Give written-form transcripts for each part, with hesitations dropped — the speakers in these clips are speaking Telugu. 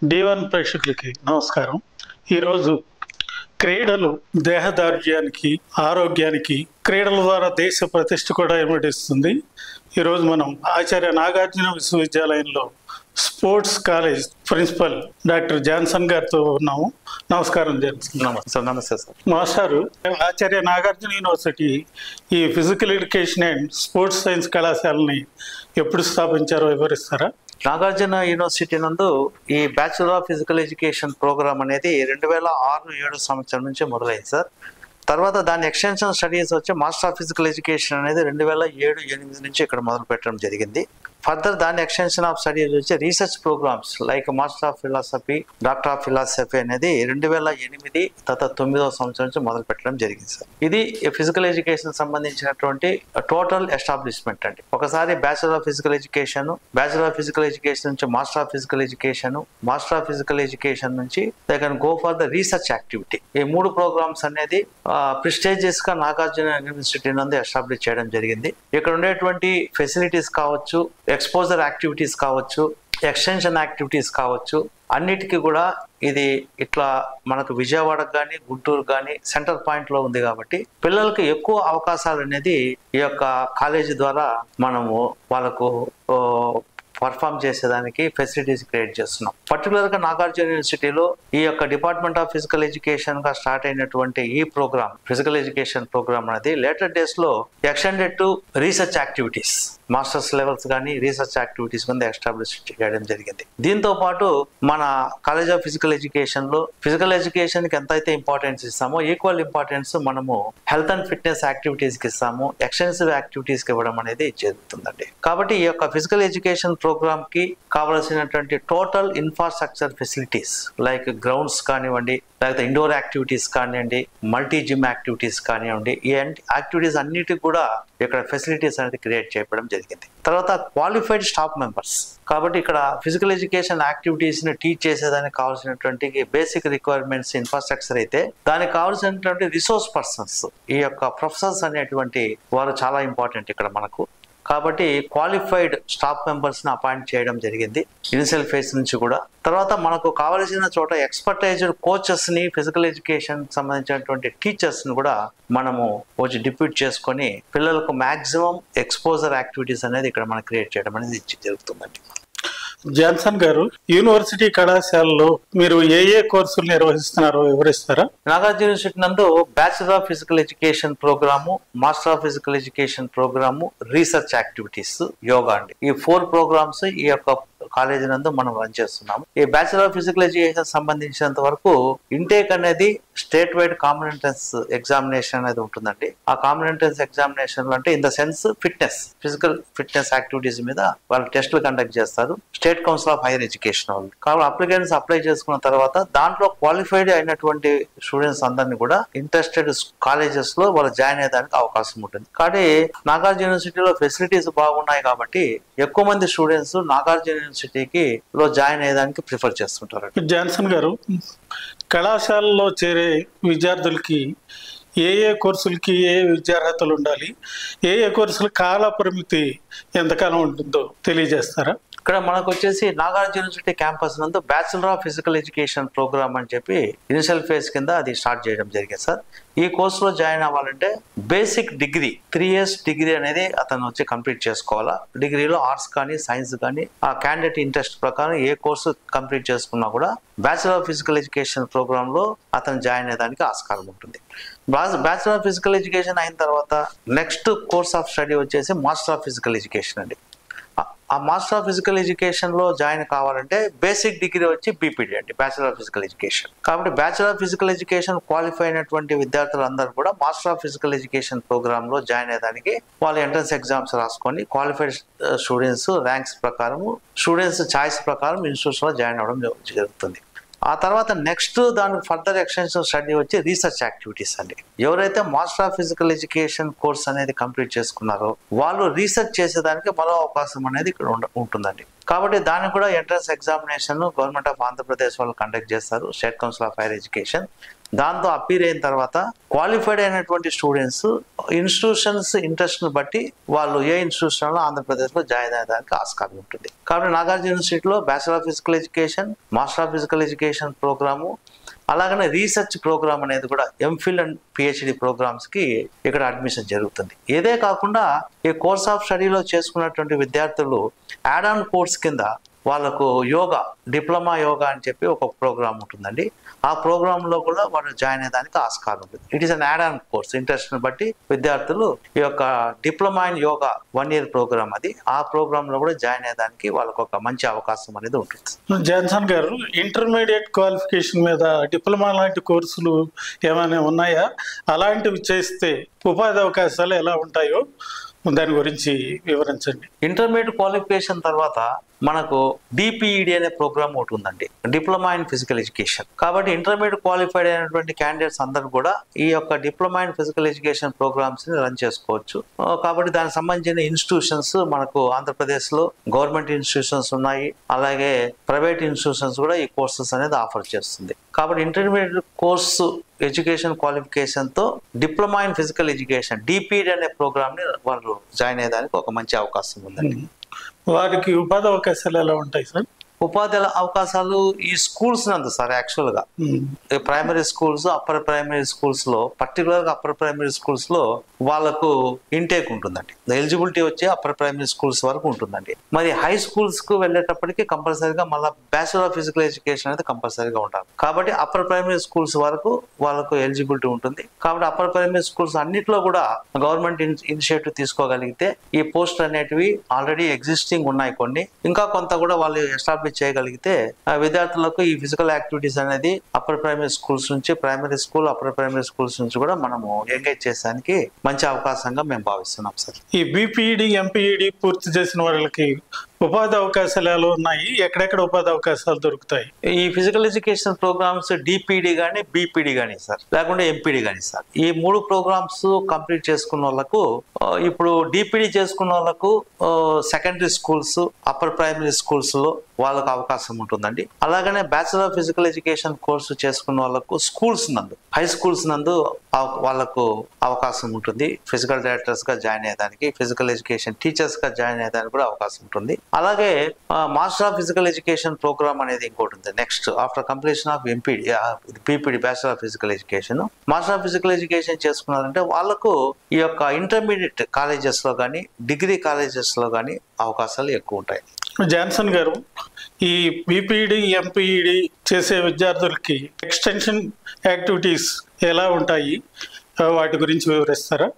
D1 ప్రేక్షకులకి నమస్కారం. ఈరోజు క్రీడలు దేహదార్ఢ్యానికి, ఆరోగ్యానికి, క్రీడల ద్వారా దేశ ప్రతిష్ఠ కూడా ఇనుమడిస్తుంది. ఈరోజు మనం ఆచార్య నాగార్జున విశ్వవిద్యాలయంలో sports college principal doctor Johnson గారితో ఉన్నాము. నమస్కారం జాన్సన్. నమస్తే సార్. మాస్టారు, ఆచార్య నాగార్జున యూనివర్సిటీ ఈ physical education and sports science కళాశాలని ఎప్పుడు స్థాపించారో వివరిస్తారా? నాగార్జున యూనివర్సిటీ నందు ఈ bachelor of physical education programme అనేది 2006-07 సంవత్సరం నుంచి మొదలైంది సార్. తర్వాత దాని ఎక్స్టెన్షన్ స్టడీస్ వచ్చి మాస్టర్ ఆఫ్ ఫిజికల్ ఎడ్యుకేషన్ అనేది 2007-08 నుంచి ఇక్కడ మొదలు పెట్టడం జరిగింది. ఫర్దర్ దాని ఎక్స్టెన్షన్ ఆఫ్ స్టడీస్ వచ్చి research programs like master of philosophy, doctor of philosophy అనేది 2008 తర్వాత 9వ సంవత్సరం నుంచి మొదలు పెట్టడం జరిగింది సార్. ఇది ఫిజికల్ ఎడ్యుకేషన్ సంబంధించినటువంటి టోటల్ ఎస్టాబ్లిష్మెంట్ అండి. ఒకసారి bachelor of physical education, bachelor of physical education నుంచి master of physical education, master of physical education నుంచి they can go for the research activity. ఈ 3 ప్రోగ్రామ్స్ అనేది ప్రెస్టీజియస్ గా నాగార్జున యూనివర్సిటీ నందు ఎస్టాబ్లిష్ చేయడం జరిగింది. ఇక్కడ ఉండేటువంటి ఫెసిలిటీస్ కావచ్చు, ఎక్స్పోజర్ యాక్టివిటీస్ కావచ్చు, ఎక్స్టెన్షన్ యాక్టివిటీస్ కావచ్చు, అన్నిటికీ కూడా ఇది ఇట్లా మనకు విజయవాడకు కానీ గుంటూరు కానీ సెంటర్ పాయింట్ లో ఉంది కాబట్టి పిల్లలకి ఎక్కువ అవకాశాలు అనేది ఈ యొక్క కాలేజీ ద్వారా మనము వాళ్ళకు పర్ఫామ్ చేసేదానికి ఫెసిలిటీస్ క్రియేట్ చేస్తున్నాం. పర్టికులర్గా నాగార్జున యూనివర్సిటీలో ఈ యొక్క డిపార్ట్మెంట్ ఆఫ్ ఫిజికల్ ఎడ్యుకేషన్ గా స్టార్ట్ అయినటువంటి ఈ ప్రోగ్రామ్, ఫిజికల్ ఎడ్యుకేషన్ ప్రోగ్రామ్ అనేది లేటర్ డేస్ లో extended to research activities, masters levels కానీ రీసెర్చ్ యాక్టివిటీస్ కింద ఎస్టాబ్లిష్ చేయడం జరిగింది. దీంతో పాటు మన కాలేజ్ ఆఫ్ ఫిజికల్ ఎడ్యుకేషన్ లో ఫిజికల్ ఎడ్యుకేషన్ కి ఎంతైతే ఇంపార్టెన్స్ ఇస్తామో ఈక్వల్ ఇంపార్టెన్స్ మనము హెల్త్ అండ్ ఫిట్నెస్ యాక్టివిటీస్ కి ఇస్తాము, ఎక్స్టెన్సివ్ యాక్టివిటీస్ కి ఇవ్వడం అనేది జరుగుతుందండి. కాబట్టి ఈ యొక్క ఫిజికల్ ఎడ్యుకేషన్ ప్రోగ్రామ్ కి కావలసినటువంటి total infrastructure facilities like grounds కానివ్వండి, లేకపోతే ఇండోర్ యాక్టివిటీస్ కానివ్వండి, మల్టీ జిమ్ యాక్టివిటీస్ కానివ్వండి, ఈ యాక్టివిటీస్ అన్నిటికి కూడా ఇక్కడ ఫెసిలిటీస్ అనేది క్రియేట్ చేయడం జరిగింది. తర్వాత క్వాలిఫైడ్ స్టాఫ్ మెంబర్స్, కాబట్టి ఇక్కడ ఫిజికల్ ఎడ్యుకేషన్ యాక్టివిటీస్ ని టీచ్ చేసేదానికి కావాల్సినటువంటి బేసిక్ రిక్వైర్మెంట్స్ ఇన్ఫ్రాస్ట్రక్చర్ అయితే దానికి కావాల్సినటువంటి రిసోర్స్ పర్సన్స్, ఈ యొక్క ప్రొఫెసర్స్ అనేటువంటి వారు చాలా ఇంపార్టెంట్ ఇక్కడ మనకు. కాబట్టి క్వాలిఫైడ్ స్టాఫ్ మెంబర్స్ ని అపాయింట్ చేయడం జరిగింది ఇనిషియల్ ఫేజ్ నుంచి కూడా. తర్వాత మనకు కావలసిన చోట ఎక్స్పర్టైజ్డ్ కోచెస్ ని, ఫిజికల్ ఎడ్యుకేషన్ సంబంధించినటువంటి టీచర్స్ ని కూడా మనము వచ్చి డిప్యూట్ చేసుకొని పిల్లలకు మాక్సిమం ఎక్స్పోజర్ యాక్టివిటీస్ అనేది ఇక్కడ మనం క్రియేట్ చేయడం అనేది జరుగుతుందండి. జాన్సన్ గారు, యూనివర్సిటీ కళాశాలలో మీరు ఏ కోర్సులు నిర్వహిస్తున్నారో వివరిస్తారా? నాగార్జున యూనివర్సిటీ నందు bachelor of physical education programme, master of physical education programme, research activities, yoga అండి. ఈ 4 ప్రోగ్రామ్స్ ఈ యొక్క కాలేజీ నందు మనం రన్ చేస్తున్నాము. ఈ బ్యాచులర్ ఆఫ్ ఫిజికల్ ఎడ్యుకేషన్ సంబంధించినంత వరకు ఇంటేక్ అనేది state wide common entrance examination అనేది ఉంటుందండి. ఆ కామన్ ఎంట్రన్స్ ఎగ్జామినేషన్ అంటే in the sense fitness, physical fitness activities మీద వాళ్ళు టెస్టులు కండక్ట్ చేస్తారు state council of higher education వాళ్ళు. కాబట్టి అప్లికెంట్స్ అప్లై చేసుకున్న తర్వాత దాంట్లో క్వాలిఫైడ్ అయినటువంటి స్టూడెంట్స్ అందరినీ కూడా ఇంట్రెస్టెడ్ కాలేజెస్ లో వాళ్ళు జాయిన్ అయ్యేదానికి అవకాశం ఉంటుంది. కాబట్టి నాగార్జున యూనివర్సిటీలో ఫెసిలిటీస్ బాగున్నాయి కాబట్టి ఎక్కువ మంది స్టూడెంట్స్ నాగార్జున యూనివర్సిటీకి లో జాయిన్ అయ్యేదానికి ప్రిఫర్ చేస్తుంటారు. జాన్సన్ గారు, కళాశాలలో చేరే విద్యార్థులకి ఏ కోర్సులకి ఏ విద్యార్హతలు ఉండాలి, ఏ కోర్సుల కాల పరిమితి ఎంతకాలం ఉంటుందో తెలియజేస్తారా? ఇక్కడ మనకు వచ్చేసి నాగార్జున యూనివర్సిటీ క్యాంపస్ నందు bachelor of physical education programme అని చెప్పి ఇనిషియల్ ఫేజ్ కింద అది స్టార్ట్ చేయడం జరిగింది సార్. ఈ కోర్సులో జాయిన్ అవ్వాలంటే బేసిక్ డిగ్రీ 3 years డిగ్రీ అనేది అతను వచ్చి కంప్లీట్ చేసుకోవాలా. డిగ్రీలో ఆర్ట్స్ కానీ సైన్స్ కానీ ఆ క్యాండిడేట్ ఇంట్రెస్ట్ ప్రకారం ఏ కోర్సు కంప్లీట్ చేసుకున్నా కూడా bachelor of physical education programme లో అతను జాయిన్ అయ్యేదానికి ఆస్కారం ఉంటుంది. బ్యాచులర్ ఆఫ్ ఫిజికల్ ఎడ్యుకేషన్ అయిన తర్వాత నెక్స్ట్ కోర్స్ ఆఫ్ స్టడీ వచ్చేసి మాస్టర్ ఆఫ్ ఫిజికల్ ఎడ్యుకేషన్ అండి. ఆ మాస్టర్ ఆఫ్ ఫిజికల్ ఎడ్యుకేషన్ లో జాయిన్ కావాలంటే బేసిక్ డిగ్రీ వచ్చి బీపీడీ అండి, బ్యాచులర్ ఆఫ్ ఫిజికల్ ఎడ్యుకేషన్. కాబట్టి bachelor of physical education qualify అయినటువంటి విద్యార్థులందరూ కూడా master of physical education programme లో జాయిన్ అయ్యేదానికి వాళ్ళ ఎంట్రన్స్ ఎగ్జామ్స్ రాసుకొని క్వాలిఫైడ్ స్టూడెంట్స్ ర్యాంక్స్ ప్రకారం, స్టూడెంట్స్ ఛాయిస్ ప్రకారం ఇన్స్టిట్యూట్స్ లో జాయిన్ అవ్వడం జరుగుతుంది. ఆ తర్వాత నెక్స్ట్ దానికి ఫర్దర్ ఎక్స్టెన్షన్ స్టడీ వచ్చి రీసెర్చ్ యాక్టివిటీస్ అండి. ఎవరైతే master of physical education course అనేది కంప్లీట్ చేసుకున్నారో వాళ్ళు రీసెర్చ్ చేసేదానికి మరో అవకాశం అనేది ఇక్కడ ఉంటుందండి. కాబట్టి దాన్ని కూడా entrance examination government of Andhra Pradesh వాళ్ళు కండక్ట్ చేస్తారు, state council of higher education. దాంతో అపీర్ అయిన తర్వాత క్వాలిఫైడ్ అయినటువంటి స్టూడెంట్స్ ఇన్స్టిట్యూషన్స్ ఇంట్రెస్ట్ని బట్టి వాళ్ళు ఏ ఇన్స్టిట్యూషన్లో ఆంధ్రప్రదేశ్లో జాయిన్ అయ్యేదానికి ఆస్కారం ఉంటుంది. కాబట్టి నాగార్జున యూనివర్సిటీలో bachelor of physical education, master of physical education programme, అలాగనే రీసెర్చ్ ప్రోగ్రామ్ అనేది కూడా ఎంఫిల్ అండ్ పిహెచ్డి ప్రోగ్రామ్స్కి ఇక్కడ అడ్మిషన్ జరుగుతుంది. ఇదే కాకుండా ఈ కోర్స్ ఆఫ్ స్టడీలో చేసుకున్నటువంటి విద్యార్థులు యాడ్ ఆన్ కోర్స్ కింద వాళ్ళకు యోగా, డిప్లొమా యోగా అని చెప్పి ఒక ప్రోగ్రామ్ ఉంటుందండి. ఆ ప్రోగ్రాంలో కూడా వాళ్ళు జాయిన్ అయ్యేదానికి ఆస్కారం ఉంటుంది. It is an add on course. ఇంట్రెస్ట్ని బట్టి విద్యార్థులు ఈ యొక్క diploma in yoga 1 year program అది, ఆ ప్రోగ్రాంలో కూడా జాయిన్ అయ్యేదానికి వాళ్ళకు ఒక మంచి అవకాశం అనేది ఉంటుంది. జాన్సన్ గారు, ఇంటర్మీడియట్ క్వాలిఫికేషన్ మీద డిప్లొమా లాంటి కోర్సులు ఏమైనా ఉన్నాయా? అలాంటివి చేస్తే ఉపాధి అవకాశాలు ఎలా ఉంటాయో దాని గురించి వివరించండి. ఇంటర్మీడియట్ క్వాలిఫికేషన్ తర్వాత మనకు డిపిఈడి అనే ప్రోగ్రామ్ ఒకటి ఉందండి, డిప్లొమా ఇన్ ఫిజికల్ ఎడ్యుకేషన్. కాబట్టి ఇంటర్మీడియట్ క్వాలిఫైడ్ అయినటువంటి క్యాండిడేట్స్ అందరూ కూడా ఈ యొక్క diploma in physical education programmes ని రన్ చేసుకోవచ్చు. కాబట్టి దానికి సంబంధించిన ఇన్స్టిట్యూషన్స్ మనకు ఆంధ్రప్రదేశ్లో గవర్నమెంట్ ఇన్స్టిట్యూషన్స్ ఉన్నాయి, అలాగే ప్రైవేట్ ఇన్స్టిట్యూషన్స్ కూడా ఈ కోర్సెస్ అనేది ఆఫర్ చేస్తుంది. కాబట్టి ఇంటర్మీడియట్ కోర్సు ఎడ్యుకేషన్ క్వాలిఫికేషన్తో diploma in physical education DPEd అనే ప్రోగ్రామ్ని వాళ్ళు జాయిన్ అయ్యేదానికి ఒక మంచి అవకాశం ఉందండి. వారికి ఉపాధి అవకాశాలు ఎలా ఉంటాయి సార్? ఉపాధి అవకాశాలు ఈ స్కూల్స్ నందు సార్, యాక్చువల్గా ప్రైమరీ స్కూల్స్, అప్పర్ ప్రైమరీ స్కూల్స్లో, పర్టికులర్గా అప్పర్ ప్రైమరీ స్కూల్స్లో వాళ్ళకు ఇంటేక్ ఉంటుందండి. ఎలిజిబిలిటీ వచ్చి అప్పర్ ప్రైమరీ స్కూల్స్ వరకు ఉంటుందండి. మరి హై స్కూల్స్కు వెళ్ళేటప్పటికి కంపల్సరీగా మళ్ళీ బ్యాచిలర్ ఆఫ్ ఫిజికల్ ఎడ్యుకేషన్ అనేది కంపల్సరీగా ఉండాలి. కాబట్టి అప్పర్ ప్రైమరీ స్కూల్స్ వరకు వాళ్ళకు ఎలిజిబిలిటీ ఉంటుంది. కాబట్టి అప్పర్ ప్రైమరీ స్కూల్స్ అన్నింటిలో కూడా గవర్నమెంట్ ఇనిషియేటివ్ తీసుకోగలిగితే ఈ పోస్టులు అనేటివి ఆల్రెడీ ఎగ్జిస్టింగ్ ఉన్నాయి కొన్ని, ఇంకా కొంత కూడా వాళ్ళు ఎస్టాబ్లిష్ చేయగలిగితే విద్యార్థులకు ఈ ఫిజికల్ యాక్టివిటీస్ అనేది అప్పర్ ప్రైమరీ స్కూల్స్ నుంచి, primary school, upper primary schools నుంచి కూడా మనము ఎంగేజ్ చేసానికి మంచి అవకాశంగా మేము భావిస్తున్నాం సార్. ఈ బీపీఈడి, ఎంపీఈడి పూర్తి చేసిన వాళ్ళకి ఉపాధి అవకాశాలు ఎలా ఉన్నాయి? ఎక్కడెక్కడ ఉపాధి అవకాశాలు దొరుకుతాయి? ఈ ఫిజికల్ ఎడ్యుకేషన్ ప్రోగ్రామ్స్ డిపిడి కానీ, బీపీడి కానీ సార్, లేకుంటే ఎంపీడి కానీ సార్, ఈ 3 ప్రోగ్రామ్స్ కంప్లీట్ చేసుకున్న వాళ్ళకు, ఇప్పుడు డిపిడి చేసుకున్న వాళ్ళకు secondary schools, upper primary schools లో వాళ్ళకు అవకాశం ఉంటుందండి. అలాగనే bachelor of physical education course చేసుకున్న వాళ్ళకు స్కూల్స్ నందు, హై స్కూల్స్ నందు వాళ్ళకు అవకాశం ఉంటుంది. ఫిజికల్ డైరెక్టర్స్ గా జాయిన్ అయ్యేదానికి, ఫిజికల్ ఎడ్యుకేషన్ టీచర్స్ గా జాయిన్ అయ్యేదానికి కూడా అవకాశం ఉంటుంది. అలాగే master of physical education programme అనేది ఇంకోటి ఉంది. Next after completion of MPEd, BPEd, bachelor of physical education, master of physical education చేసుకున్నారంటే వాళ్ళకు ఈ యొక్క ఇంటర్మీడియట్ కాలేజెస్ లో కానీ, డిగ్రీ కాలేజెస్ లో కానీ అవకాశాలు ఎక్కువ ఉంటాయి. జాన్సన్ గారు, ఈ బీపీఈడి, ఎంపీఈడి చేసే విద్యార్థులకి ఎక్స్టెన్షన్ యాక్టివిటీస్ ఎలా ఉంటాయి? వాటి గురించి వివరిస్తారా?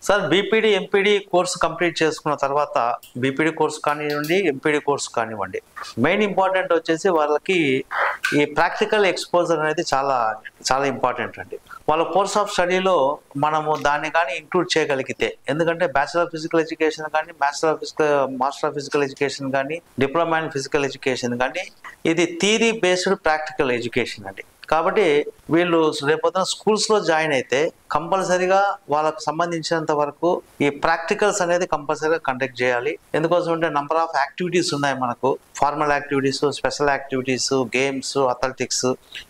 సార్, బీపీడి, ఎంపీడి కోర్సు కంప్లీట్ చేసుకున్న తర్వాత బీపీడి కోర్సు కానివ్వండి, ఎంపీడి కోర్సు కానివ్వండి, మెయిన్ ఇంపార్టెంట్ వచ్చేసి వాళ్ళకి ఈ ప్రాక్టికల్ ఎక్స్పోజర్ అనేది చాలా చాలా ఇంపార్టెంట్ అండి. వాళ్ళ కోర్స్ ఆఫ్ స్టడీలో మనము దాన్ని కానీ ఇంక్లూడ్ చేయగలిగితే, ఎందుకంటే బ్యాచిలర్ ఆఫ్ ఫిజికల్ ఎడ్యుకేషన్ కానీ, మాస్టర్ ఆఫ్ ఫిజికల్ ఎడ్యుకేషన్ కానీ, డిప్లొమా ఇన్ ఫిజికల్ ఎడ్యుకేషన్ కానీ, ఇది థియరీ బేస్డ్ ప్రాక్టికల్ ఎడ్యుకేషన్ అండి. కాబట్టి వీళ్ళు రేపొద్దున స్కూల్స్లో జాయిన్ అయితే కంపల్సరీగా వాళ్ళకు సంబంధించినంత వరకు ఈ ప్రాక్టికల్స్ అనేది కంపల్సరీగా కండక్ట్ చేయాలి. ఎందుకోసం అంటే నంబర్ ఆఫ్ యాక్టివిటీస్ ఉన్నాయి మనకు, formal activities, special activities, games, athletics,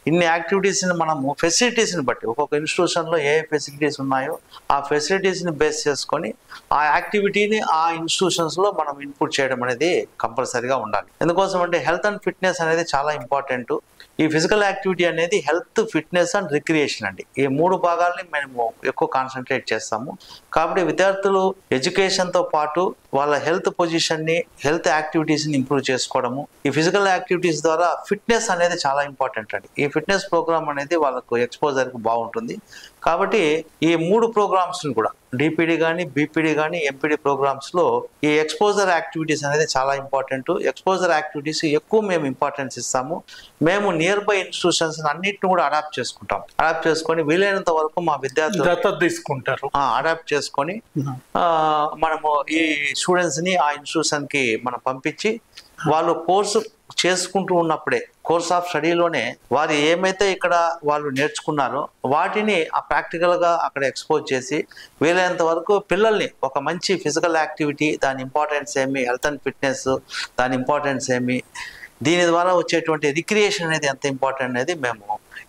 ఇన్ని యాక్టివిటీస్ని మనము ఫెసిలిటీస్ని బట్టి, ఒక్కొక్క ఇన్స్టిట్యూషన్లో ఏ ఫెసిలిటీస్ ఉన్నాయో ఆ ఫెసిలిటీస్ని బేస్ చేసుకొని ఆ యాక్టివిటీని ఆ ఇన్స్టిట్యూషన్స్లో మనం ఇన్పుట్ చేయడం అనేది కంపల్సరీగా ఉండాలి. ఎందుకోసం అంటే హెల్త్ అండ్ ఫిట్నెస్ అనేది చాలా ఇంపార్టెంట్. ఈ ఫిజికల్ యాక్టివిటీ అనేది హెల్త్, ఫిట్నెస్ అండ్ రిక్రియేషన్ అండి. ఈ 3 భాగాల్ని మేము ఎక్కువ కాన్సన్ట్రేట్ చేస్తాము. కాబట్టి విద్యార్థులు ఎడ్యుకేషన్తో పాటు వాళ్ళ హెల్త్ పొజిషన్ని, హెల్త్ యాక్టివిటీస్ని ఇంప్రూవ్ చేసుకోవడము, ఈ ఫిజికల్ యాక్టివిటీస్ ద్వారా ఫిట్నెస్ అనేది చాలా ఇంపార్టెంట్ అండి. ఈ ఫిట్నెస్ ప్రోగ్రామ్ అనేది వాళ్ళకు ఎక్స్పోజర్కి బాగుంటుంది. కాబట్టి ఈ 3 ప్రోగ్రామ్స్ని కూడా, డిపిడి కానీ, బీపీడి కానీ, ఎంపీడి ప్రోగ్రామ్స్లో ఈ ఎక్స్పోజర్ యాక్టివిటీస్ అనేది చాలా ఇంపార్టెంట్. ఎక్స్పోజర్ యాక్టివిటీస్ ఎక్కువ మేము ఇంపార్టెన్స్ ఇస్తాము. మేము నియర్ బై ఇన్స్టిట్యూషన్స్ అన్నింటిని కూడా అడాప్ట్ చేసుకుంటాం. అడాప్ట్ చేసుకొని వీలైనంత వరకు మా విద్యార్థులు తీసుకుంటారు, అడాప్ట్ చేసుకొని మనము ఈ స్టూడెంట్స్ని ఆ ఇన్స్టిట్యూషన్కి మనం పంపించి వాళ్ళు కోర్సు చేసుకుంటూ ఉన్నప్పుడే కోర్స్ ఆఫ్ స్టడీలోనే వారు ఏమైతే ఇక్కడ వాళ్ళు నేర్చుకున్నారో వాటిని ఆ ప్రాక్టికల్గా అక్కడ ఎక్స్పోజ్ చేసి వీలైనంత వరకు పిల్లల్ని ఒక మంచి ఫిజికల్ యాక్టివిటీ, దాని ఇంపార్టెన్స్ ఏమి, హెల్త్ అండ్ ఫిట్నెస్ దాని ఇంపార్టెన్స్ ఏమి, దీని ద్వారా వచ్చేటువంటి రిక్రియేషన్ అనేది ఎంత ఇంపార్టెంట్ అనేది మేము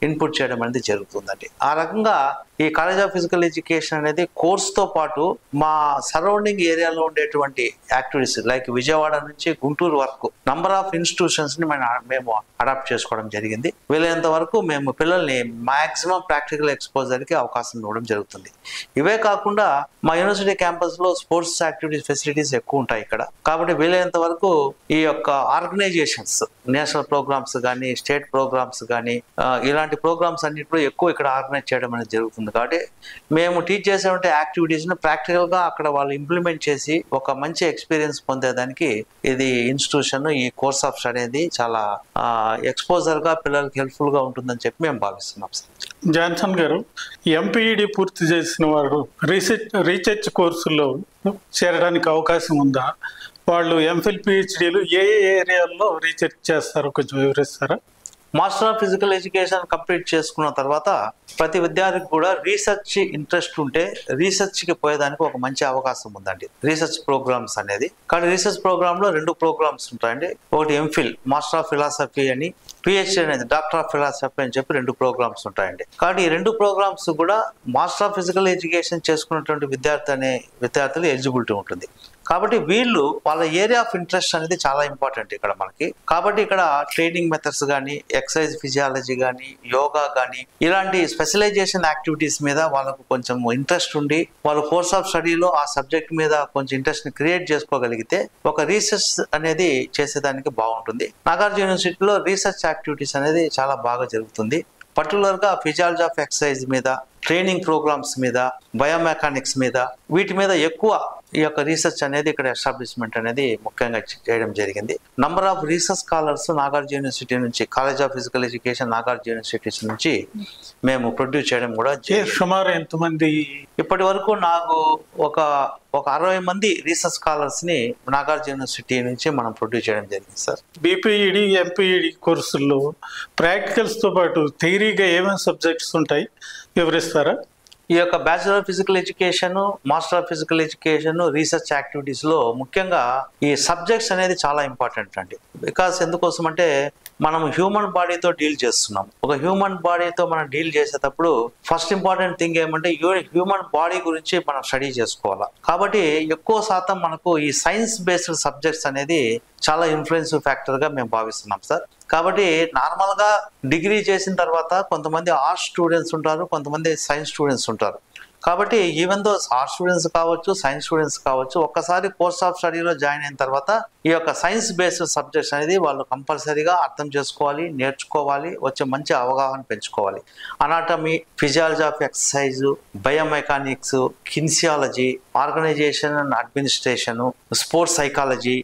ఇన్పుట్ చేయడం అనేది జరుగుతుందండి. ఆ రకంగా ఈ కాలేజ్ ఆఫ్ ఫిజికల్ ఎడ్యుకేషన్ అనేది కోర్స్తో పాటు మా సరౌండింగ్ ఏరియాలో ఉండేటువంటి యాక్టివిటీస్ లైక్ విజయవాడ నుంచి గుంటూరు వరకు నంబర్ ఆఫ్ ఇన్స్టిట్యూషన్స్ని మేము అడాప్ట్ చేసుకోవడం జరిగింది. వీలైనంత వరకు మేము పిల్లల్ని మ్యాక్సిమం ప్రాక్టికల్ ఎక్స్పోజర్కి అవకాశం ఇవ్వడం జరుగుతుంది. ఇవే కాకుండా మా యూనివర్సిటీ క్యాంపస్లో స్పోర్ట్స్ యాక్టివిటీస్ ఫెసిలిటీస్ ఎక్కువ ఉంటాయి ఇక్కడ. కాబట్టి వీలైనంత వరకు ఈ యొక్క ఆర్గనైజేషన్స్ నేషనల్ ప్రోగ్రామ్స్ కానీ, స్టేట్ ప్రోగ్రామ్స్ కానీ, ఇలాంటి ప్రోగ్రామ్స్ అన్నింటిలో ఎక్కువ ఇక్కడ ఆర్గనైజ్ చేయడం అనేది జరుగుతుంది. కాబట్టి మేము టీచ్ చేసేటువంటి యాక్టివిటీస్ని ప్రాక్టికల్గా అక్కడ వాళ్ళు ఇంప్లిమెంట్ చేసి ఒక మంచి ఎక్స్పీరియన్స్ పొందేదానికి ఇది ఇన్స్టిట్యూషన్, ఈ కోర్స్ ఆఫ్ స్టడీ అనేది చాలా ఎక్స్పోజర్గా పిల్లలకి హెల్ప్ఫుల్గా ఉంటుందని చెప్పి మేము భావిస్తున్నాం సార్. జాన్సన్ గారు, ఎంపీఈడి పూర్తి చేసిన వారు రీసెర్చ్ కోర్సుల్లో చేరడానికి అవకాశం ఉందా? వాళ్ళు ఎంఫిల్ పిహెచ్డీలు ఏ ఏరియాల్లో రీసెర్చ్ చేస్తారో కొంచెం వివరిస్తారా? Master of physical education complete చేసుకున్న తర్వాత ప్రతి విద్యార్థికి కూడా రీసెర్చ్ ఇంట్రెస్ట్ ఉంటే రీసెర్చ్కి పోయేదానికి ఒక మంచి అవకాశం ఉందండి, రీసెర్చ్ ప్రోగ్రామ్స్ అనేది. కానీ రీసెర్చ్ ప్రోగ్రాంలో 2 ప్రోగ్రామ్స్ ఉంటాయండి. ఒకటి ఎంఫిల్ మాస్టర్ ఆఫ్ ఫిలాసఫీ అని, పిహెచ్డి అనేది డాక్టర్ ఆఫ్ ఫిలాసఫీ అని చెప్పి 2 ప్రోగ్రామ్స్ ఉంటాయండి. కాబట్టి ఈ 2 ప్రోగ్రామ్స్ కూడా మాస్టర్ ఆఫ్ ఫిజికల్ ఎడ్యుకేషన్ చేసుకున్నటువంటి విద్యార్థులు ఎలిజిబిలిటీ ఉంటుంది. కాబట్టి వీళ్ళు వాళ్ళ ఏరియా ఆఫ్ ఇంట్రెస్ట్ అనేది చాలా ఇంపార్టెంట్ ఇక్కడ మనకి. కాబట్టి ఇక్కడ ట్రైనింగ్ మెథడ్స్ కానీ, ఎక్సర్సైజ్ ఫిజియాలజీ కానీ, యోగా కానీ, ఇలాంటి స్పెషలైజేషన్ యాక్టివిటీస్ మీద వాళ్ళకు కొంచెం ఇంట్రెస్ట్ ఉండి వాళ్ళు కోర్స్ ఆఫ్ స్టడీలో ఆ సబ్జెక్ట్ మీద కొంచెం ఇంట్రెస్ట్ని క్రియేట్ చేసుకోగలిగితే ఒక రీసెర్చ్ అనేది చేసేదానికి బాగుంటుంది. నాగార్జున యూనివర్సిటీలో రీసెర్చ్ యాక్టివిటీస్ అనేది చాలా బాగా జరుగుతుంది. పర్టికులర్గా ఫిజియాలజీ ఆఫ్ ఎక్సర్సైజ్ మీద, ట్రైనింగ్ ప్రోగ్రామ్స్ మీద, బయోమెకానిక్స్ మీద, వీటి మీద ఎక్కువ ఈ యొక్క రీసెర్చ్ అనేది ఇక్కడ ఎస్టాబ్లిష్మెంట్ అనేది ముఖ్యంగా చేయడం జరిగింది. Number of research scholars Nagarjuna university నుంచి, college of physical education Nagarjuna universities నుంచి మేము ప్రొడ్యూస్ చేయడం కూడా సుమారు ఎంతమంది? ఇప్పటి వరకు నాకు ఒక 60 మంది రీసెర్చ్ స్కాలర్స్ని నాగార్జున యూనివర్సిటీ నుంచి మనం ప్రొడ్యూస్ చేయడం జరిగింది సార్. బీపీఈడి, ఎంపీఈడి కోర్సుల్లో ప్రాక్టికల్స్తో పాటు థియరీగా ఏమేమి సబ్జెక్ట్స్ ఉంటాయి వివరిస్తారా? ఈ యొక్క bachelor of physical education, master of physical education, research యాక్టివిటీస్లో ముఖ్యంగా ఈ సబ్జెక్ట్స్ అనేది చాలా ఇంపార్టెంట్ అండి. బికాస్ ఎందుకోసం అంటే మనం హ్యూమన్ బాడీతో డీల్ చేస్తున్నాం. ఒక హ్యూమన్ బాడీతో మనం డీల్ చేసేటప్పుడు ఫస్ట్ ఇంపార్టెంట్ థింగ్ ఏమంటే హ్యూమన్ బాడీ గురించి మనం స్టడీ చేసుకోవాలి. కాబట్టి ఎక్కువ శాతం మనకు ఈ సైన్స్ బేస్డ్ సబ్జెక్ట్స్ అనేది చాలా ఇన్ఫ్లుయెన్స్ ఫ్యాక్టర్గా మేము భావిస్తున్నాం సార్. కాబట్టి నార్మల్గా డిగ్రీ చేసిన తర్వాత కొంతమంది ఆర్ట్స్ స్టూడెంట్స్ ఉంటారు, కొంతమంది సైన్స్ స్టూడెంట్స్ ఉంటారు. కాబట్టి ఈవెన్ దో ఆర్ట్స్ స్టూడెంట్స్ కావచ్చు, సైన్స్ స్టూడెంట్స్ కావచ్చు, ఒక్కసారి కోర్స్ ఆఫ్ స్టడీలో జాయిన్ అయిన తర్వాత ఈ యొక్క సైన్స్ బేస్డ్ సబ్జెక్ట్స్ అనేది వాళ్ళు కంపల్సరీగా అర్థం చేసుకోవాలి, నేర్చుకోవాలి, వచ్చే మంచి అవగాహన పెంచుకోవాలి. Anatomy, physiology of exercise, biomechanics, kinesiology, organization and administration, sports psychology,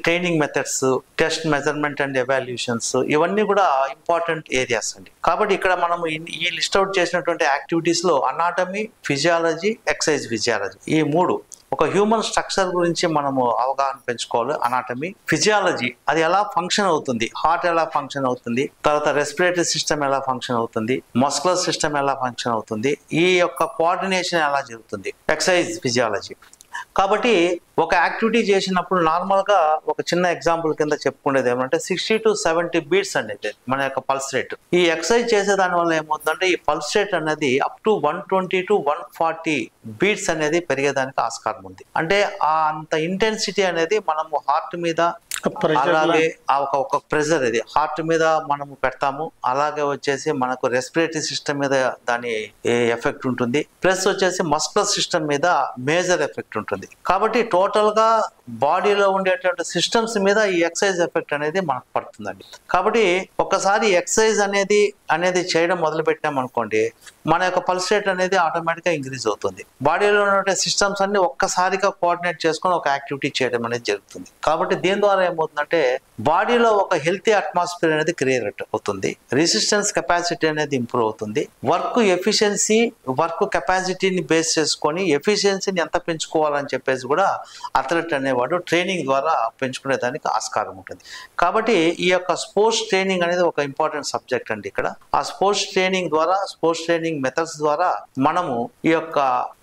training methods, test measurement and evaluations, ఇవన్నీ కూడా ఇంపార్టెంట్ ఏరియాస్ అండి. కాబట్టి ఇక్కడ మనం ఈ లిస్ట్ అవుట్ చేసినటువంటి యాక్టివిటీస్లో అనాటమీ, ఫిజియాలజీ, ఎక్సర్సైజ్ ఫిజియాలజీ, ఈ 3 ఒక హ్యూమన్ స్ట్రక్చర్ గురించి మనము అవగాహన పెంచుకోవాలి. అనాటమీ, ఫిజియాలజీ అది ఎలా ఫంక్షన్ అవుతుంది, హార్ట్ ఎలా ఫంక్షన్ అవుతుంది, తర్వాత రెస్పిరేటరీ సిస్టమ్ ఎలా ఫంక్షన్ అవుతుంది, మస్కులర్ సిస్టమ్ ఎలా ఫంక్షన్ అవుతుంది, ఈ యొక్క కోఆర్డినేషన్ ఎలా జరుగుతుంది, ఎక్సర్సైజ్ ఫిజియాలజీ. కాబట్టి ఒక యాక్టివిటీ చేసినప్పుడు నార్మల్గా ఒక చిన్న ఎగ్జాంపుల్ కింద చెప్పుకునేది ఏమంటే 60 to 70 బీట్స్ అనేది మన యొక్క పల్స్ రేట్. ఈ ఎక్సర్సైజ్ చేసే దాని వల్ల ఏమవుతుందంటే ఈ పల్స్ రేట్ అనేది అప్ టు 120 to 140 బీట్స్ అనేది పెరిగేదానికి ఆస్కారం ఉంది. అంటే అంత ఇంటెన్సిటీ అనేది మనము హార్ట్ మీద, అలాగే ఒక ప్రెజర్ ఇది హార్ట్ మీద మనము పెడతాము, అలాగే వచ్చేసి మనకు రెస్పిరేటరీ సిస్టమ్ మీద దాని ఎఫెక్ట్ ఉంటుంది, ప్లస్ వచ్చేసి మస్కులర్ సిస్టమ్ మీద మేజర్ ఎఫెక్ట్ ఉంటుంది. కాబట్టి టోటల్ గా బాడీలో ఉండేటువంటి సిస్టమ్స్ మీద ఈ ఎక్సర్సైజ్ ఎఫెక్ట్ అనేది మనకు పడుతుందండి. కాబట్టి ఒక్కసారి ఎక్సర్సైజ్ అనేది చేయడం మొదలు పెట్టాం అనుకోండి, మన యొక్క పల్స్ రేట్ అనేది ఆటోమేటిక్గా ఇంక్రీజ్ అవుతుంది. బాడీలో ఉన్న సిస్టమ్స్ అన్ని ఒక్కసారిగా కోఆర్డినేట్ చేసుకొని ఒక యాక్టివిటీ చేయడం అనేది జరుగుతుంది. కాబట్టి దీని ద్వారా ఏమవుతుందంటే బాడీలో ఒక హెల్తీ అట్మాస్ఫియర్ అనేది క్రియేట్ అవుతుంది, రెసిస్టెన్స్ కెపాసిటీ అనేది ఇంప్రూవ్ అవుతుంది, వర్క్ ఎఫిషియన్సీ వర్క్ కెపాసిటీని బేస్ చేసుకొని ఎఫిషియన్సీని ఎంత పెంచుకోవాలని చెప్పేసి కూడా అథ్లెట్ అనేవాడు ట్రైనింగ్ ద్వారా పెంచుకునేదానికి ఆస్కారం ఉంటుంది. కాబట్టి ఈ యొక్క స్పోర్ట్స్ ట్రైనింగ్ అనేది ఒక ఇంపార్టెంట్ సబ్జెక్ట్ అండి. ఇక్కడ ఆ స్పోర్ట్స్ ట్రైనింగ్ ద్వారా, స్పోర్ట్స్ ట్రైనింగ్ మెథడ్స్ ద్వారా మనము ఈ యొక్క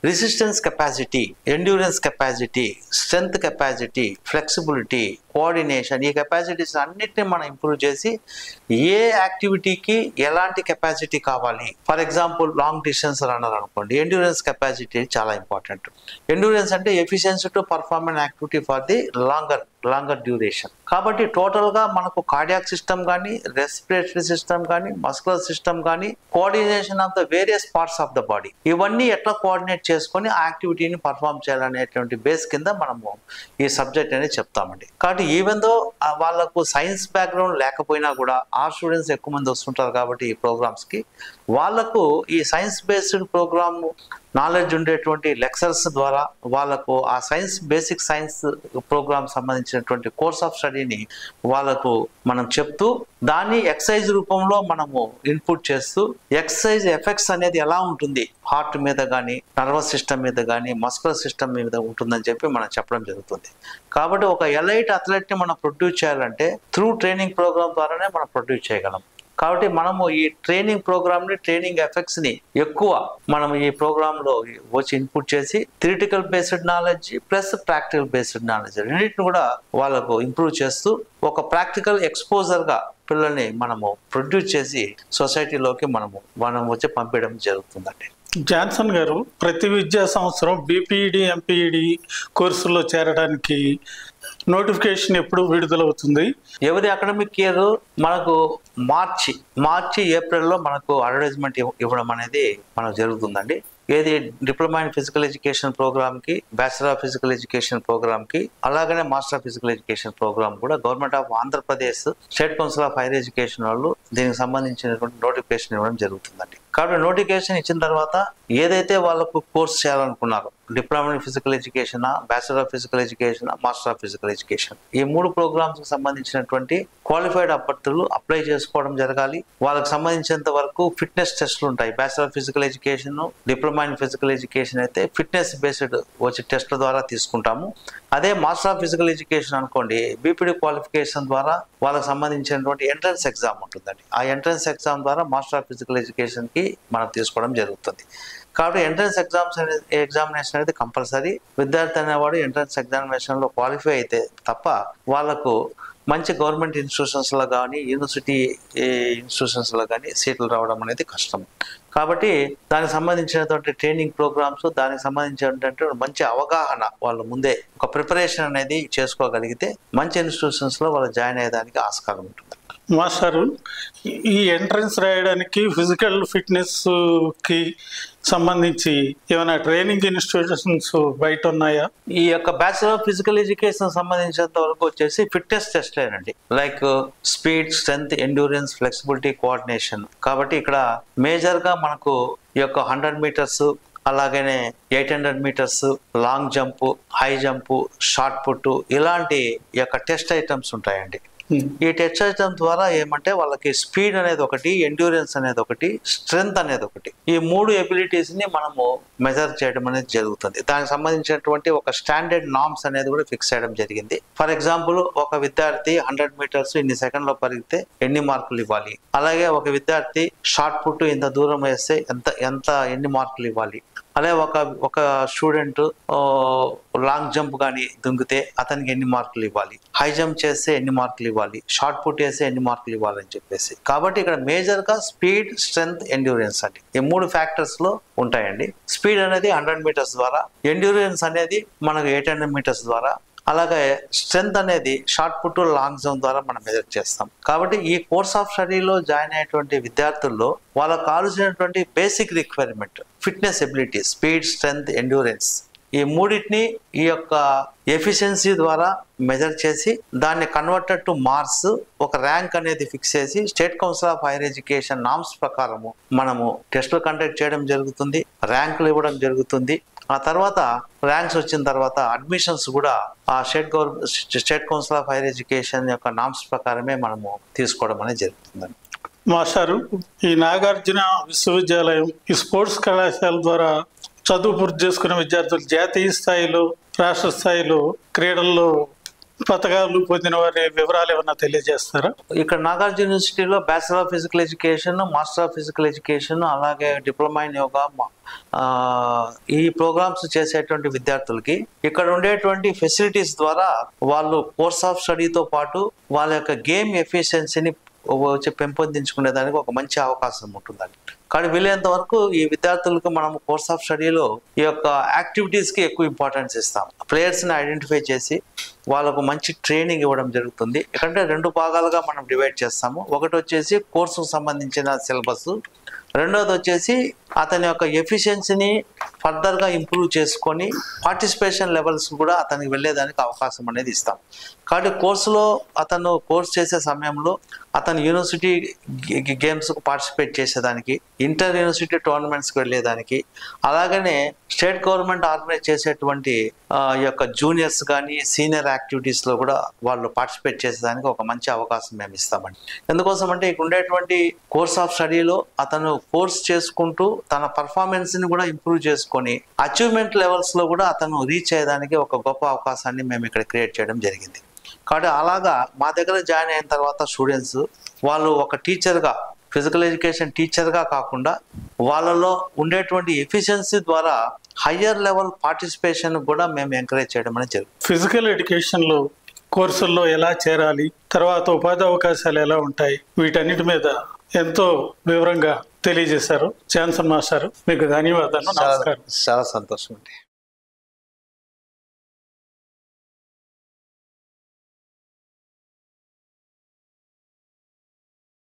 resistance capacity, endurance capacity, strength capacity, flexibility, coordination, ఈ కెపాసిటీస్ అన్నిటిని మనం ఇంప్రూవ్ చేసి ఏ యాక్టివిటీకి ఎలాంటి కెపాసిటీ కావాలి. For example long distance runner అనుకోండి, ఎండ్యూరెన్స్ కెపాసిటీ చాలా ఇంపార్టెంట్. ఎండ్యూరెన్స్ అంటే efficiency to perform an activity for the longer duration. కాబట్టి టోటల్గా మనకు కార్డియాక్ సిస్టమ్ కానీ, రెస్పిరేటరీ సిస్టమ్ కానీ, మస్కులర్ సిస్టమ్ కానీ, coordination of the various parts of the body, ఇవన్నీ ఎట్లా కోఆర్డినేట్ చేసుకొని ఆ యాక్టివిటీని పర్ఫార్మ్ చేయాలనేటువంటి బేస్ కింద మనము ఈ సబ్జెక్ట్ అనేది చెప్తామండి. కాబట్టి ఈవెన్ దో వాళ్ళకు సైన్స్ బ్యాక్గ్రౌండ్ లేకపోయినా కూడా ఆ స్టూడెంట్స్ ఎక్కువ మంది వస్తుంటారు కాబట్టి ఈ ప్రోగ్రామ్స్కి వాళ్ళకు ఈ సైన్స్ బేస్డ్ ప్రోగ్రామ్ నాలెడ్జ్ ఉండేటువంటి లెక్చర్స్ ద్వారా వాళ్ళకు ఆ సైన్స్, బేసిక్ సైన్స్ ప్రోగ్రామ్ సంబంధించినటువంటి కోర్స్ ఆఫ్ స్టడీని వాళ్ళకు మనం చెప్తూ దాన్ని ఎక్సర్సైజ్ రూపంలో మనము ఇన్పుట్ చేస్తూ ఎక్సర్సైజ్ ఎఫెక్ట్స్ అనేది ఎలా ఉంటుంది హార్ట్ మీద కానీ, నర్వస్ సిస్టమ్ మీద కానీ, మస్కులర్ సిస్టమ్ మీద ఉంటుందని చెప్పి మనం చెప్పడం జరుగుతుంది. కాబట్టి ఒక ఎలైట్ అథ్లెట్ని మనం ప్రొడ్యూస్ చేయాలంటే త్రూ ట్రైనింగ్ ప్రోగ్రామ్ ద్వారానే మనం ప్రొడ్యూస్ చేయగలం. కాబట్టి మనము ఈ ట్రైనింగ్ ప్రోగ్రామ్ని, ట్రైనింగ్ ఎఫెక్ట్స్ని ఎక్కువ మనం ఈ ప్రోగ్రాంలో వచ్చి ఇన్పుట్ చేసి theoretical based knowledge plus practical based knowledge రెండింటిని కూడా వాళ్ళకు ఇంప్రూవ్ చేస్తూ ఒక ప్రాక్టికల్ ఎక్స్పోజర్గా పిల్లల్ని మనము ప్రొడ్యూస్ చేసి సొసైటీలోకి మనం వచ్చి పంపించడం జరుగుతుందండి. జాన్సన్ గారు, ప్రతి విద్యా సంవత్సరం బీపీఈడి, ఎంపీఈడి కోర్సుల్లో చేరడానికి నోటిఫికేషన్ ఎప్పుడు విడుదలవుతుంది? ఎవరి అకాడమిక్ ఇయర్ మనకు మార్చి ఏప్రిల్లో మనకు అడ్వర్టైజ్మెంట్ ఇవ్వడం అనేది మనకు జరుగుతుందండి. ఏది డిప్లొమా ఇన్ ఫిజికల్ ఎడ్యుకేషన్ ప్రోగ్రామ్కి, బ్యాచిలర్ ఆఫ్ ఫిజికల్ ఎడ్యుకేషన్ ప్రోగ్రామ్కి, అలాగనే master of physical education program కూడా government of Andhra Pradesh, state council of higher education వాళ్ళు దీనికి సంబంధించినటువంటి నోటిఫికేషన్ ఇవ్వడం జరుగుతుందండి. కాబట్టి నోటిఫికేషన్ ఇచ్చిన తర్వాత ఏదైతే వాళ్ళకు కోర్స్ చేయాలనుకున్నారో, diploma in physical education, bachelor of physical education, master of physical education, ఈ 3 ప్రోగ్రామ్స్కి సంబంధించినటువంటి క్వాలిఫైడ్ అభ్యర్థులు అప్లై చేసుకోవడం జరగాలి. వాళ్ళకి సంబంధించినంత వరకు ఫిట్నెస్ టెస్టులు ఉంటాయి. Bachelor of physical education, diploma in physical education అయితే ఫిట్నెస్ బేస్డ్ వచ్చి టెస్ట్ల ద్వారా తీసుకుంటాము. అదే మాస్టర్ ఆఫ్ ఫిజికల్ ఎడ్యుకేషన్ అనుకోండి, బీపీడీ క్వాలిఫికేషన్ ద్వారా వాళ్ళకి సంబంధించినటువంటి ఎంట్రన్స్ ఎగ్జామ్ ఉంటుందండి. ఆ ఎంట్రన్స్ ఎగ్జామ్ ద్వారా మాస్టర్ ఆఫ్ ఫిజికల్ ఎడ్యుకేషన్కి మనం తీసుకోవడం జరుగుతుంది. కాబట్టి ఎంట్రన్స్ ఎగ్జామినేషన్ అనేది కంపల్సరీ. విద్యార్థి అనేవాడు ఎంట్రన్స్ ఎగ్జామినేషన్లో క్వాలిఫై అయితే తప్ప వాళ్ళకు మంచి గవర్నమెంట్ ఇన్స్టిట్యూషన్స్లో కానీ, యూనివర్సిటీ ఇన్స్టిట్యూషన్స్లో కానీ సీట్లు రావడం అనేది కష్టం. కాబట్టి దానికి సంబంధించినటువంటి ట్రైనింగ్ ప్రోగ్రామ్స్, దానికి సంబంధించినటువంటి మంచి అవగాహన వాళ్ళు ముందే ఒక ప్రిపరేషన్ అనేది చేసుకోగలిగితే మంచి ఇన్స్టిట్యూషన్స్లో వాళ్ళు జాయిన్ అయ్యేదానికి ఆస్కారం ఉంటుంది. మాస్టారు, ఈ ఎంట్రన్స్ రాయడానికి ఫిజికల్ ఫిట్నెస్కి సంబంధించి ఏమైనా ట్రైనింగ్ ఇన్స్టిట్యూషన్స్ బయట ఉన్నాయా? ఈ యొక్క బ్యాచిలర్ ఆఫ్ ఫిజికల్ ఎడ్యుకేషన్ సంబంధించినంత వరకు వచ్చేసి ఫిట్నెస్ టెస్ట్లేనండి, like speed, strength, endurance, flexibility, coordination. కాబట్టి ఇక్కడ మేజర్గా మనకు ఈ యొక్క 100 మీటర్స్, అలాగనే 800 metres, long jump, high jump, shot put, ఇలాంటి ఈ యొక్క టెస్ట్ ఐటమ్స్ ఉంటాయండి. ఈ టెస్ట్ ఐటమ్ ద్వారా ఏమంటే వాళ్ళకి స్పీడ్ అనేది ఒకటి, ఎండ్యూరెన్స్ అనేది ఒకటి, స్ట్రెంగ్త్ అనేది ఒకటి, ఈ 3 ఎబిలిటీస్ ని మనము మెజర్ చేయడం అనేది జరుగుతుంది. దానికి సంబంధించినటువంటి ఒక స్టాండర్డ్ నామ్స్ అనేది కూడా ఫిక్స్ చేయడం జరిగింది. ఫర్ ఎగ్జాంపుల్, ఒక విద్యార్థి 100 మీటర్స్ ఇన్ని సెకండ్లో పరిగితే ఎన్ని మార్కులు ఇవ్వాలి, అలాగే ఒక విద్యార్థి షార్ట్ పుట్ ఇంత దూరం వేస్తే ఎన్ని మార్కులు ఇవ్వాలి, అలాగే ఒక స్టూడెంట్ లాంగ్ జంప్ కానీ దుంగితే అతనికి ఎన్ని మార్కులు ఇవ్వాలి, హై జంప్ చేస్తే ఎన్ని మార్కులు ఇవ్వాలి, షార్ట్ పుట్ చేస్తే ఎన్ని మార్కులు ఇవ్వాలని చెప్పేసి. కాబట్టి ఇక్కడ మేజర్ గా స్పీడ్, స్ట్రెంగ్త్, ఎండ్యూరెన్స్ అండి, ఈ 3 ఫ్యాక్టర్స్ లో ఉంటాయండి. స్పీడ్ అనేది 100 మీటర్స్ ద్వారా, ఎండ్యూరెన్స్ అనేది మనకు 800 మీటర్స్ ద్వారా, అలాగే స్ట్రెంగ్త్ అనేది షార్ట్ పుట్, లాంగ్ జంప్ ద్వారా మనం మెజర్ చేస్తాం. కాబట్టి ఈ కోర్స్ ఆఫ్ స్టడీలో జాయిన్ అయ్యేటువంటి విద్యార్థుల్లో వాళ్ళకు కావాల్సినటువంటి basic requirement fitness ability, speed, strength, endurance, ఈ 3టిని ఈ యొక్క ఎఫిషియన్సీ ద్వారా మెజర్ చేసి దాన్ని కన్వర్టెడ్ టు మార్క్స్ ఒక ర్యాంక్ అనేది ఫిక్స్ చేసి state council of higher education norms ప్రకారము మనము టెస్టులు కండక్ట్ చేయడం జరుగుతుంది, ర్యాంకులు ఇవ్వడం జరుగుతుంది. ఆ తర్వాత ర్యాంక్స్ వచ్చిన తర్వాత అడ్మిషన్స్ కూడా ఆ state council of higher education యొక్క నామ్స్ ప్రకారమే మనము తీసుకోవడం అనేది జరుగుతుందండి. మాస్టారు, ఈ నాగార్జున విశ్వవిద్యాలయం ఈ స్పోర్ట్స్ కళాశాల ద్వారా చదువు పూర్తి చేసుకున్న విద్యార్థులు జాతీయ స్థాయిలో, రాష్ట్ర స్థాయిలో క్రీడల్లో పథకాలు పొందిన వారి వివరాలు ఏమన్నా తెలియజేస్తారా? ఇక్కడ నాగార్జున యూనివర్సిటీలో bachelor of physical education, master of physical education, అలాగే డిప్లొమా ఇన్ యోగా ఈ ప్రోగ్రామ్స్ చేసేటువంటి విద్యార్థులకి ఇక్కడ ఉండేటువంటి ఫెసిలిటీస్ ద్వారా వాళ్ళు కోర్స్ ఆఫ్ స్టడీతో పాటు వాళ్ళ యొక్క గేమ్ ఎఫిషియన్సీని పెంపొందించుకునే దానికి ఒక మంచి అవకాశం ఉంటుందండి. కానీ వీలైనంత వరకు ఈ విద్యార్థులకు మనం కోర్స్ ఆఫ్ స్టడీలో ఈ యొక్క యాక్టివిటీస్కి ఎక్కువ ఇంపార్టెన్స్ ఇస్తాం. ప్లేయర్స్ని ఐడెంటిఫై చేసి వాళ్ళకు మంచి ట్రైనింగ్ ఇవ్వడం జరుగుతుంది. ఎందుకంటే 2 భాగాలుగా మనం డివైడ్ చేస్తాము. ఒకటి వచ్చేసి కోర్సుకు సంబంధించిన సిలబస్, రెండోది వచ్చేసి అతని యొక్క ఎఫిషియన్సీని ఫర్దర్గా ఇంప్రూవ్ చేసుకొని పార్టిసిపేషన్ లెవెల్స్ కూడా అతనికి వెళ్ళేదానికి అవకాశం అనేది ఇస్తాం. కాబట్టి కోర్సులో అతను కోర్స్ చేసే సమయంలో అతను యూనివర్సిటీ గేమ్స్కు పార్టిసిపేట్ చేసేదానికి, ఇంటర్ యూనివర్సిటీ టోర్నమెంట్స్కి వెళ్ళేదానికి, అలాగనే స్టేట్ గవర్నమెంట్ ఆర్గనైజ్ చేసేటువంటి ఈ యొక్క జూనియర్స్ కానీ సీనియర్ యాక్టివిటీస్లో కూడా వాళ్ళు పార్టిసిపేట్ చేసేదానికి ఒక మంచి అవకాశం మేము ఇస్తామండి. ఎందుకోసం అంటే ఇక్కడ ఉండేటువంటి కోర్స్ ఆఫ్ స్టడీలో అతను కోర్స్ చేసుకుంటూ తన పర్ఫార్మెన్స్ని కూడా ఇంప్రూవ్ చేసుకొని అచీవ్మెంట్ లెవెల్స్లో కూడా అతను రీచ్ అయ్యేదానికి ఒక గొప్ప అవకాశాన్ని మేము ఇక్కడ క్రియేట్ చేయడం జరిగింది. కాబట్టి అలాగా మా దగ్గర జాయిన్ అయిన తర్వాత స్టూడెంట్స్ వాళ్ళు ఒక టీచర్గా, ఫిజికల్ ఎడ్యుకేషన్ టీచర్గా కాకుండా వాళ్ళలో ఉండేటువంటి ఎఫిషియన్సీ ద్వారా హయ్యర్ లెవెల్ పార్టిసిపేషన్ కూడా మేము ఎంకరేజ్ చేయడం అనేది జరుగుతుంది. ఫిజికల్ ఎడ్యుకేషన్లో కోర్సుల్లో ఎలా చేరాలి, తర్వాత ఉపాధి అవకాశాలు ఎలా ఉంటాయి, వీటన్నిటి మీద ఎంతో వివరంగా తెలియజేశారు జాన్సన్ మాస్టర్. మీకు ధన్యవాదాలు. నమస్కారం. చాలా సంతోషం అండి.